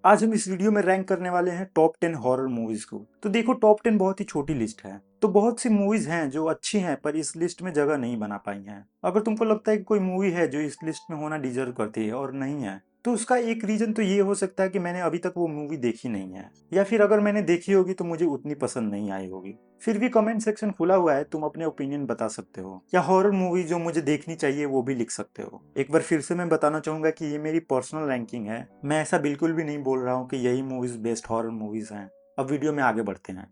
आज हम इस वीडियो में रैंक करने वाले हैं टॉप 10 हॉरर मूवीज को। तो देखो, टॉप 10 बहुत ही छोटी लिस्ट है, तो बहुत सी मूवीज हैं जो अच्छी हैं पर इस लिस्ट में जगह नहीं बना पाई हैं। अगर तुमको लगता है कि कोई मूवी है जो इस लिस्ट में होना डिजर्व करती है और नहीं है, तो उसका एक रीजन तो ये हो सकता है कि मैंने अभी तक वो मूवी देखी नहीं है, या फिर अगर मैंने देखी होगी तो मुझे उतनी पसंद नहीं आई होगी। फिर भी कमेंट सेक्शन खुला हुआ है, तुम अपने ओपिनियन बता सकते हो, या हॉरर मूवी जो मुझे देखनी चाहिए वो भी लिख सकते हो। एक बार फिर से मैं बताना चाहूंगा कि ये मेरी पर्सनल रैंकिंग है, मैं ऐसा बिल्कुल भी नहीं बोल रहा हूँ कि यही मूवीज बेस्ट हॉरर मूवीज हैं। अब वीडियो में आगे बढ़ते हैं।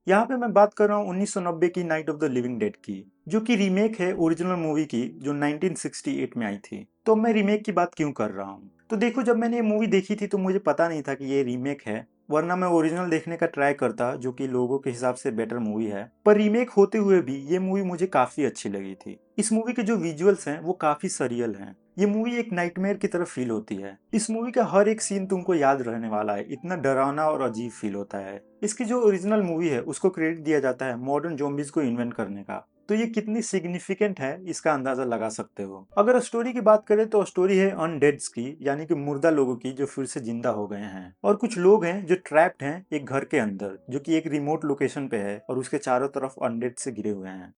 यहाँ पे मैं बात कर रहा हूँ 1990 की night of the living dead की, जो कि रीमेक है ओरिजिनल मूवी की जो 1968 में आई थी। तो मैं रीमेक की बात क्यों कर रहा हूँ, तो देखो, जब मैंने ये मूवी देखी थी तो मुझे पता नहीं था कि ये रीमेक है, वरना मैं ओरिजिनल देखने का ट्राई करता, जो कि लोगों के हिसाब से बेटर मूवी है। पर रीमेक होते हुए भी ये मूवी मुझे काफी अच्छी लगी थी। इस मूवी के जो विजुअल्स हैं वो काफी सरियल हैं। ये मूवी एक नाइटमेयर की तरफ फील होती है। इस मूवी का हर एक सीन तुमको याद रहने वाला है, इतना डरावना और अजीब फील होता है। इसकी जो ओरिजिनल मूवी है उसको क्रेडिट दिया जाता है मॉडर्न ज़ॉम्बीज को इन्वेंट करने का। तो ये कितनी सिग्निफिकेंट है इसका अंदाजा लगा सकते हो। अगर स्टोरी की बात करें तो स्टोरी है अनडेड्स की, यानी कि मुर्दा लोगों की जो फिर से जिंदा हो गए हैं, और कुछ लोग हैं जो ट्रैप्ड हैं एक घर के अंदर, जो कि एक रिमोट लोकेशन पे है और उसके चारों तरफ अनडेड से घिरे हुए हैं।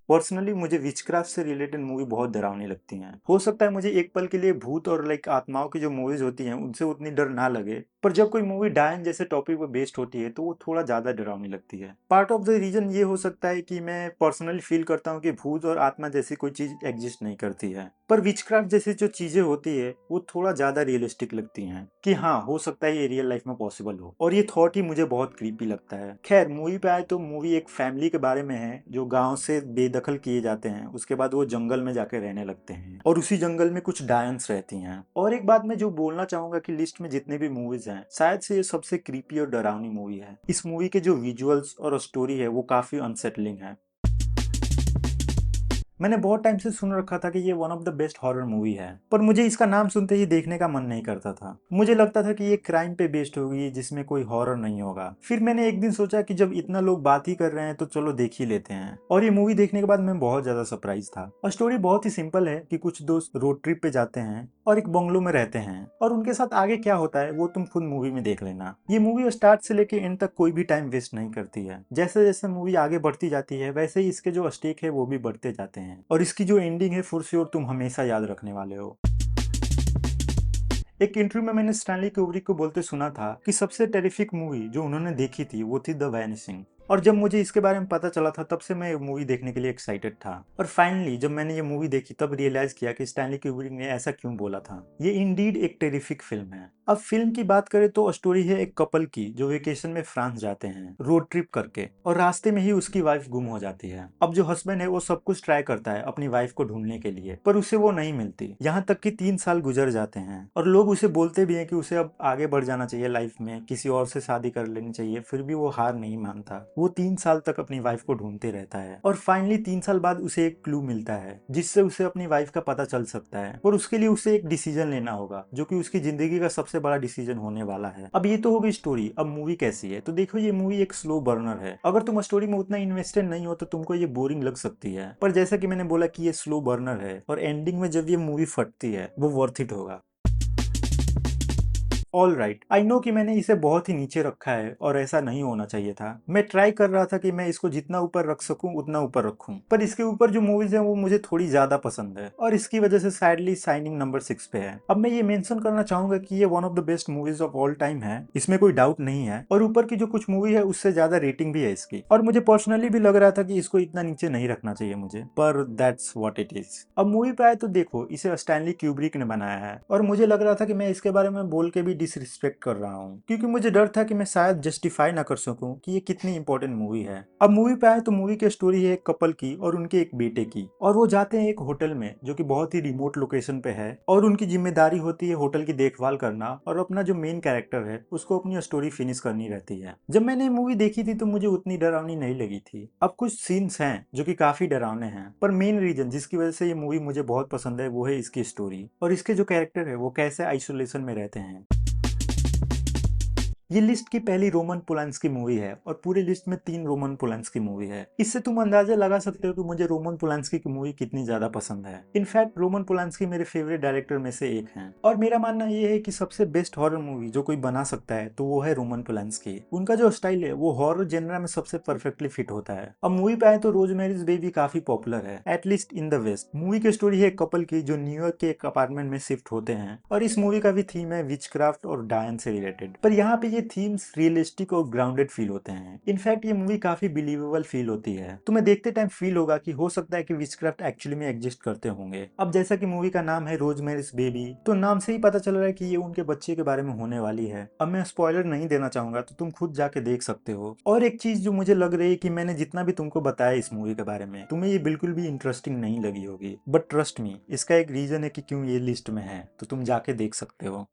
पर्सनली मुझे विचक्राफ्ट से रिलेटेड मूवी बहुत डरावनी लगती हैं। हो सकता है मुझे एक पल के लिए भूत और आत्माओं की जो मूवीज होती हैं उनसे उतनी डर ना लगे, पर जब कोई मूवी डायन जैसे टॉपिक पर बेस्ड होती है तो वो थोड़ा ज्यादा डरावनी लगती है। पार्ट ऑफ द रीजन ये हो सकता है कि मैं पर्सनली फील करता हूँ कि भूत और आत्मा जैसी कोई चीज एग्जिस्ट नहीं करती है, पर विचक्राफ्ट जैसी जो चीजें होती है वो थोड़ा ज्यादा रियलिस्टिक लगती हैं कि हाँ, हो सकता है ये रियल लाइफ में पॉसिबल हो, और ये थॉट ही मुझे बहुत क्रीपी लगता है। खैर, मूवी पे आए तो मूवी एक फैमिली के बारे में है जो गांव से बेदखल किए जाते हैं, उसके बाद वो जंगल में जाके रहने लगते हैं और उसी जंगल में कुछ डायंस रहती हैं। और एक बात मैं जो बोलना चाहूंगा कि लिस्ट में जितने भी मूवीज हैं शायद से ये सबसे क्रीपी और डरावनी मूवी है। इस मूवी के जो विजुअल्स और स्टोरी है वो काफी अनसेटलिंग है। मैंने बहुत टाइम से सुन रखा था कि ये one of the best horror movie है, पर मुझे इसका नाम सुनते ही देखने का मन नहीं करता था। मुझे लगता था कि ये क्राइम पे बेस्ड होगी जिसमें कोई हॉरर नहीं होगा। फिर मैंने एक दिन सोचा कि जब इतना लोग बात ही कर रहे हैं तो चलो देख ही लेते हैं, और ये मूवी देखने के बाद मैं बहुत ज्यादा सरप्राइज था। और स्टोरी बहुत ही सिंपल है कि कुछ दोस्त रोड ट्रिप पे जाते हैं और एक बंगलो में रहते हैं, और उनके साथ आगे क्या होता है वो तुम खुद मूवी में देख लेना। ये मूवी स्टार्ट से लेके एंड तक कोई भी टाइम वेस्ट नहीं करती है। जैसे जैसे मूवी आगे बढ़ती जाती है वैसे ही इसके जो स्टेक है वो भी बढ़ते जाते हैं, और इसकी जो एंडिंग है फॉर श्योर तुम हमेशा याद रखने वाले हो। एक इंटरव्यू में मैंने स्टैनली कुब्रिक को बोलते सुना था कि सबसे टेरिफिक मूवी जो उन्होंने देखी थी वो थी द वैनिशिंग। और जब मुझे इसके बारे में पता चला था तब से मैं मूवी देखने के लिए एक्साइटेड था, और फाइनली जब मैंने ये मूवी देखी तब रियलाइज किया कि स्टैनली कुब्रिक ने ऐसा क्यों बोला था। ये इंडीड एक टेरिफिक फिल्म है। अब फिल्म की बात करें तो स्टोरी है एक कपल की जो वेकेशन में फ्रांस जाते हैं रोड ट्रिप करके, और रास्ते में ही उसकी वाइफ गुम हो जाती है। अब जो हस्बैंड है वो सब कुछ ट्राई करता है अपनी वाइफ को ढूंढने के लिए, पर उसे वो नहीं मिलती। यहाँ तक कि 3 साल गुजर जाते हैं, और लोग उसे बोलते भी हैं कि उसे अब आगे बढ़ जाना चाहिए लाइफ में, किसी और से शादी कर लेनी चाहिए, फिर भी वो हार नहीं मानता। वो 3 साल तक अपनी वाइफ को ढूंढते रहता है, और फाइनली 3 साल बाद उसे एक क्लू मिलता है जिससे उसे अपनी वाइफ का पता चल सकता है, और उसके लिए उसे एक डिसीजन लेना होगा जो कि उसकी जिंदगी का सबसे बड़ा डिसीजन होने वाला है। अब ये तो हो गई स्टोरी। अब मूवी कैसी है, तो देखो, ये मूवी एक स्लो बर्नर है। अगर तुम स्टोरी में उतना इन्वेस्टेड नहीं हो तो तुमको ये बोरिंग लग सकती है, पर जैसा कि मैंने बोला कि ये स्लो बर्नर है, और एंडिंग में जब ये मूवी फटती है वो वर्थ इट होगा। ऑल राइट, आई नो कि मैंने इसे बहुत ही नीचे रखा है और ऐसा नहीं होना चाहिए था। मैं ट्राई कर रहा था कि मैं इसको जितना ऊपर रख सकूं उतना ऊपर रखूं, पर इसके ऊपर जो मूवीज हैं वो मुझे थोड़ी ज्यादा पसंद है, और इसकी वजह से सैडली साइनिंग नंबर 6 पे है। अब मैं ये मेंशन करना चाहूंगा कि ये one of the best movies of all time है, इसमें कोई डाउट नहीं है, और ऊपर की जो कुछ मूवी है उससे ज्यादा रेटिंग भी है इसकी, और मुझे पर्सनली भी लग रहा था कि इसको इतना नीचे नहीं रखना चाहिए मुझे, पर दैट्स व्हाट इट इज। अब मूवी पे आए तो देखो, इसे स्टैनली क्यूब्रिक ने बनाया है, और मुझे लग रहा था कि मैं इसके बारे में बोल के भी डिसरिस्पेक्ट कर रहा हूँ, क्योंकि मुझे डर था कि मैं शायद जस्टिफाई ना कर सकूं कि ये कितनी इंपॉर्टेंट मूवी है। अब मूवी पे आए तो मूवी की स्टोरी है एक कपल की और उनके एक बेटे की, और वो जाते हैं एक होटल में जो कि बहुत ही रिमोट लोकेशन पे है, और उनकी जिम्मेदारी होती है होटल की देखभाल करना, और अपना जो मेन कैरेक्टर है उसको अपनी स्टोरी फिनिश करनी रहती है। जब मैंने मूवी देखी थी तो मुझे उतनी डरावनी नहीं लगी थी। अब कुछ सीन्स हैं जो कि काफी डरावने हैं, पर मेन रीजन जिसकी वजह से ये मूवी मुझे बहुत पसंद है वो है इसकी स्टोरी, और इसके जो कैरेक्टर है वो कैसे आइसोलेशन में रहते हैं। ये लिस्ट की पहली रोमन पोलांस्की मूवी है और पूरे लिस्ट में 3 रोमन पोलांस्की मूवी है। इससे तुम अंदाजा लगा सकते हो कि मुझे रोमन पोलांस्की की मूवी कितनी ज्यादा पसंद है। इनफैक्ट रोमन पोलांस्की मेरे फेवरेट डायरेक्टर में से एक हैं और मेरा मानना ये है कि सबसे बेस्ट हॉरर मूवी जो कोई बना सकता है तो वो है रोमन पोलांस्की। उनका जो स्टाइल है वो हॉरर जेनरा में सबसे परफेक्टली फिट होता है। अब मूवी पे आए तो रोजमेरीज बेबी काफी पॉपुलर है, at least in the west. Movie की स्टोरी है कपल की जो न्यूयॉर्क के एक अपार्टमेंट में शिफ्ट होते हैं और इस मूवी का भी थीम है विचक्राफ्ट और डायन से रिलेटेड। पर यहाँ पे ये थीम्स रियलिस्टिक और ग्राउंडेड फील होते हैं। इनफैक्ट ये मूवी काफी बिलीवेबल फील होती है। तुम्हें देखते टाइम फील होगा कि हो सकता है कि विचक्राफ्ट एक्चुअली में एग्जिस्ट करते होंगे। अब जैसा कि मूवी का नाम है रोजमेरीज बेबी, तो नाम से ही पता चल रहा है कि ये उनके बच्चे के बारे में होने वाली है। अब मैं स्पॉइलर नहीं देना चाहूंगा, तो तुम खुद जाके देख सकते हो। और एक चीज जो मुझे लग रही है कि मैंने जितना भी तुमको बताया इस मूवी के बारे में, तुम्हें ये बिल्कुल भी इंटरेस्टिंग नहीं लगी होगी। बट ट्रस्ट मी, इसका एक रीजन है कि क्यों ये लिस्ट में है, तो तुम जाके देख सकते हो।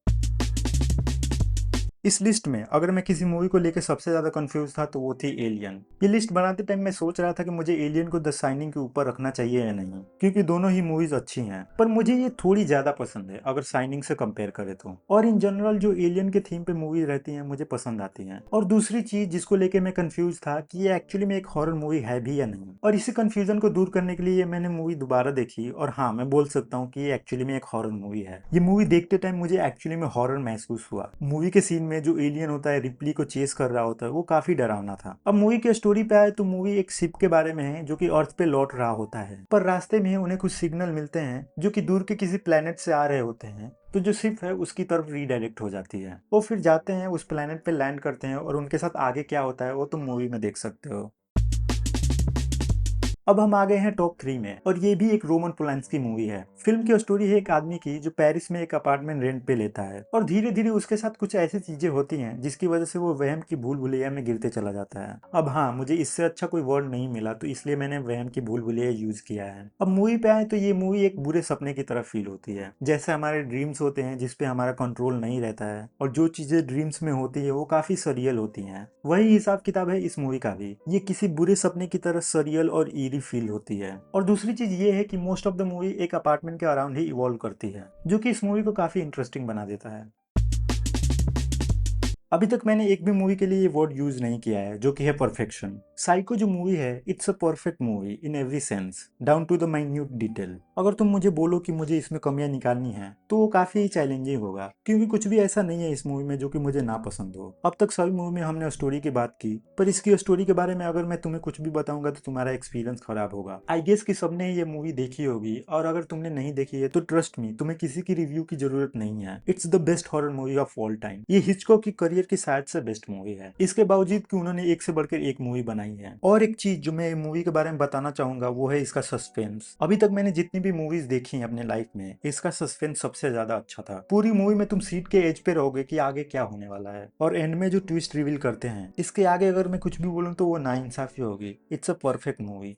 इस लिस्ट में अगर मैं किसी मूवी को लेकर सबसे ज्यादा कंफ्यूज था तो वो थी एलियन। ये लिस्ट बनाते टाइम मैं सोच रहा था कि मुझे एलियन को द शाइनिंग के ऊपर रखना चाहिए या नहीं, क्योंकि दोनों ही मूवीज अच्छी हैं। पर मुझे ये थोड़ी ज्यादा पसंद है अगर शाइनिंग से कंपेयर करें तो। और इन जनरल जो एलियन के थीम पे मूवी रहती हैं मुझे पसंद आती हैं। और दूसरी चीज जिसको लेके मैं कंफ्यूज था कि ये एक्चुअली में एक हॉरर मूवी है भी या नहीं, और इसी कंफ्यूजन को दूर करने के लिए मैंने मूवी दोबारा देखी और हाँ, मैं बोल सकता हूँ कि ये एक्चुअली में एक हॉरर मूवी है। ये मूवी देखते टाइम मुझे एक्चुअली में हॉरर महसूस हुआ। मूवी के सीन में जो एलियन होता है रिप्ली को चेस कर रहा होता है वो काफी डरावना था। अब मूवी के स्टोरी पे आए तो मूवी एक शिप के बारे में है जो कि अर्थ पे लौट रहा होता है, पर रास्ते में उन्हें कुछ सिग्नल मिलते हैं जो कि दूर के किसी प्लेनेट से आ रहे होते हैं। तो जो शिप है उसकी तरफ रीडायरेक्ट हो जाती है। वो फिर जाते हैं उस प्लेनेट पे लैंड करते हैं और उनके साथ आगे क्या होता है वो तुम मूवी में देख सकते हो। अब हम आ गए हैं टॉप 3 में और ये भी एक रोमन पोलांस्की मूवी है। फिल्म की स्टोरी है एक आदमी की जो पेरिस में एक अपार्टमेंट रेंट पे लेता है और धीरे धीरे उसके साथ कुछ ऐसी चीजें होती हैं जिसकी वजह से वो वहम की भूल भुलैया में गिरते चला जाता है। अब हाँ, मुझे इससे अच्छा कोई वर्ड नहीं मिला तो इसलिए मैंने वहम की भूल भुलैया यूज किया है। अब मूवी पे आए तो ये मूवी एक बुरे सपने की तरफ फील होती है। जैसे हमारे ड्रीम्स होते हैं जिसपे हमारा कंट्रोल नहीं रहता है और जो चीजें ड्रीम्स में होती है वो काफी सरियल होती हैं। वही हिसाब किताब है इस मूवी का भी। ये किसी बुरे सपने की तरह सरियल और ईरी फील होती है। और दूसरी चीज ये है कि मोस्ट ऑफ द मूवी एक अपार्टमेंट के अराउंड ही इवॉल्व करती है, जो कि इस मूवी को काफी इंटरेस्टिंग बना देता है। अभी तक मैंने एक भी मूवी के लिए ये वर्ड यूज नहीं किया है, जो कि है परफेक्शन। साइको जो मूवी है it's a perfect movie in every sense, down to the minute detail. अगर तुम मुझे बोलो कि मुझे इसमें कमियां निकालनी है तो वो काफी चैलेंजिंग होगा, क्योंकि कुछ भी ऐसा नहीं है इस मूवी में जो कि मुझे ना पसंद हो। अब तक सभी मूवी में हमने स्टोरी की बात की, पर इसकी स्टोरी के बारे में अगर मैं तुम्हें कुछ भी बताऊंगा तो तुम्हारा एक्सपीरियंस खराब होगा। आई गेस कि सबने ये मूवी देखी होगी, और अगर तुमने नहीं देखी है तो ट्रस्ट मी, तुम्हें किसी की रिव्यू की जरूरत नहीं है। It's the best horror movie of all time. ये हिचकॉक की करियर की शायद से बेस्ट मूवी है, इसके बावजूद कि उन्होंने एक से बढ़कर एक मूवी बनाई है। और एक चीज जो मैं मूवी के बारे में बताना चाहूंगा वो है इसका सस्पेंस। अभी तक मैंने जितनी भी मूवीज देखी हैं अपने लाइफ में, इसका सस्पेंस सबसे ज्यादा अच्छा था। पूरी मूवी में तुम सीट के एज पे रहोगे कि आगे क्या होने वाला है, और एंड में जो ट्विस्ट रिवील करते हैं, इसके आगे अगर मैं कुछ भी बोलूँ तो वो नाइंसाफी होगी। It's a perfect movie.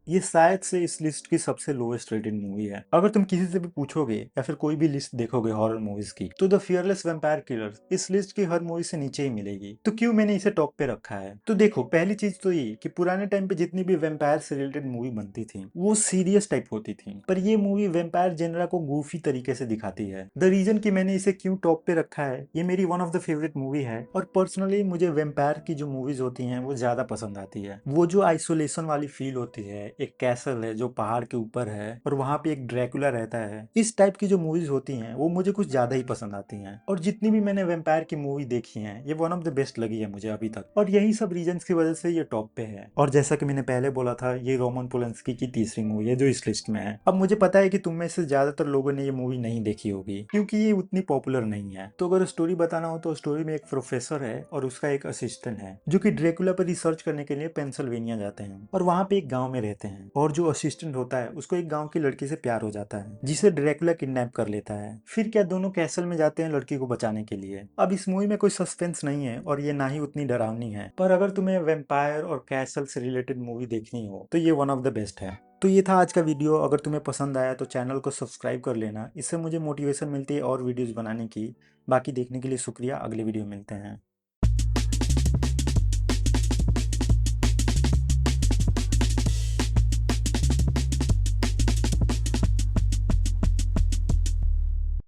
ये शायद से इस लिस्ट की सबसे लोएस्ट रेटेड मूवी है। अगर तुम किसी से भी पूछोगे या फिर कोई भी लिस्ट देखोगे हॉरर मूवीज की, तो द फियरलेस वैम्पायर किलर इस लिस्ट की हर मूवी से नीचे ही मिलेगी। तो क्यों मैंने इसे टॉप पे रखा है? तो देखो, पहली चीज तो ये कि पुराने टाइम पे जितनी भी वैम्पायर से रिलेटेड मूवी बनती थी वो सीरियस टाइप होती थी, पर ये मूवी वैम्पायर जेनरा को गूफी तरीके से दिखाती है। द रीजन कि मैंने इसे क्यों टॉप पे रखा है, ये मेरी one of the favourite movie है, और पर्सनली मुझे वैम्पायर की जो मूवीज होती हैं वो ज्यादा पसंद आती है। वो जो आइसोलेशन वाली फील होती है, एक कैसल है जो पहाड़ के ऊपर है और वहां पे एक ड्रैकुला रहता है, इस टाइप की जो मूवीज होती हैं वो मुझे कुछ ज्यादा ही पसंद आती हैं। और जितनी भी मैंने वैम्पायर की मूवी देखी हैं, ये वन ऑफ द बेस्ट लगी है मुझे अभी तक, और यही सब रीजंस की वजह से ये टॉप पे है। और जैसा कि मैंने पहले बोला था, ये रोमन पोलंस्की की तीसरी मूवी है जो इस लिस्ट में है। अब मुझे पता है कि तुम में से ज्यादातर लोगों ने ये मूवी नहीं देखी होगी क्योंकि ये उतनी पॉपुलर नहीं है। तो अगर स्टोरी बताना हो तो स्टोरी में एक प्रोफेसर है और उसका एक असिस्टेंट है जो कि ड्रैकुला पर रिसर्च करने के लिए पेंसिल्वेनिया जाते हैं और वहां पे एक गांव में रहते हैं। और जो असिस्टेंट होता है उसको एक गांव की लड़की से प्यार हो जाता है जिसे ड्रैकुला किडनैप कर लेता है। फिर क्या दोनों कैसल में जाते हैं लड़की को बचाने के लिए। अब इस मूवी में कोई सस्पेंस नहीं है और ये ना ही उतनी डरावनी है, पर अगर तुम्हें वेम्पायर और कैसल से रिलेटेड मूवी देखनी हो तो ये वन ऑफ द बेस्ट है। तो ये था आज का वीडियो। अगर तुम्हें पसंद आया तो चैनल को सब्सक्राइब कर लेना, इससे मुझे मोटिवेशन मिलती है और वीडियोस बनाने की। बाकी देखने के लिए शुक्रिया, अगले वीडियो मिलते हैं।